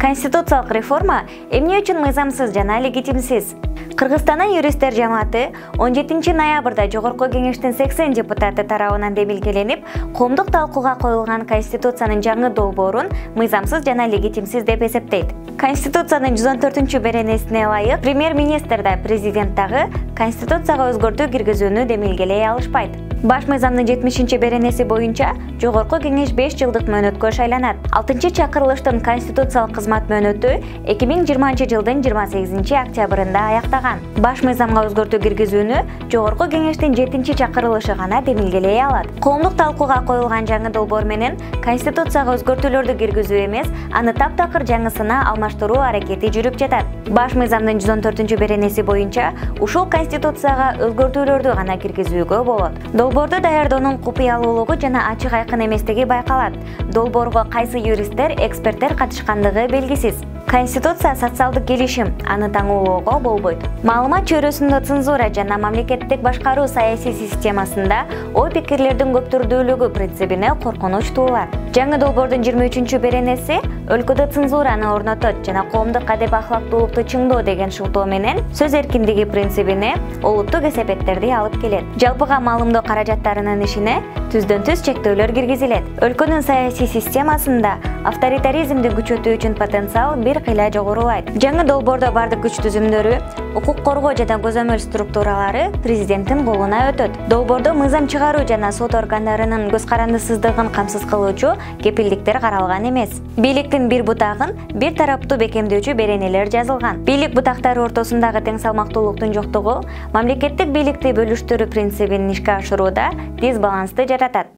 Конституциялык реформа эмне үчүн мыйзамсыз жана легитимсиз? Кыргызстандын юристтер жамааты 17 ноябрда Жогорку Кеңештин 80 депутаты тарабынан демилгеленип, коомдук талкууга коюлган Конституциянын жаңы долбоорун мыйзамсыз жана легитимсиз деп эсептейт. Конституциянын 104-беренесине ылайык премьер-министр да президент дагы Конституцияга өзгөртүү киргизүүнү демилгелей алышпайт. Баш мыйзамдын 70-беренеси боюнча Жогорку Кеңеш 5 жылдык мөөнөткө шайланат. 6-чакырылыштын конституциялык кызмат мөөнөтү 2020-жылдын 28 октябрында аяктаган. Баш мыйзамга өзгөртүү киргизүүнү Жогорку Кеңештин 7-чакырылышы гана демилгелей алат. Коомдук талкууга коюлган жаңы долбоор менен Конституцияга өзгөртүүлөрдү киргизүү эмес, аны таптакыр жаңысына алмаштыруу аракети жүрүп жатат. Баш мыйзамдын 114-беренеси боюнча ушул Конституцияга өзгөртүүлөрдү гана киргизүүгө болот. Долбоорду даярдөөнүн купуялуулугу жана ачык айкын эместиги байкалат. Долбоорго кайсы юристтер, эксперттер катышкандыгы белгисиз. Конституция социалдык келишим, аны таңоолоого болбойт. Маалымат чөйрөсүндө цензура жана мамлекеттик башкаруу саясий системасында ой пикирлердин көптүрдүүлүгү принцибине коркунуч туулат. Жаңы долбоордун 23-беренеси өлкөдө цензураны орнотот жана коомдук адеп ахлактуулукту чыңдоо деген шылтоо менен сөз эркиндиги принцибине улуттук эсепеттерди алып келет. Жалпыга маалымдоо каражаттарынын ишине түздөн-түз чектөөлөр киргизилет. Өлкөнүн саясий системасында авторитаризмди күчөтүү үчүн потенциал бир кыйла жогорулайт. Жаңы долбоордо бардык күч түзүмдөрү, укук коргоо жана көзөмөл структуралары президенттин колуна өтөт. Долбоордо мыйзам чыгаруу жана сот органдарынын көз карандысыздыгын камсыз кылуучу кепилдиктер каралган эмес. Бийликтин бир бутагын бир тараптуу бекемдөөчү беренелер жазылган. Бийлик бутактары ортосундагы тең салмактуулуктун жоктугу мамлекеттик бийликти бөлүштүрүү принцибин ишке ашырууда дисбалансты жаратат.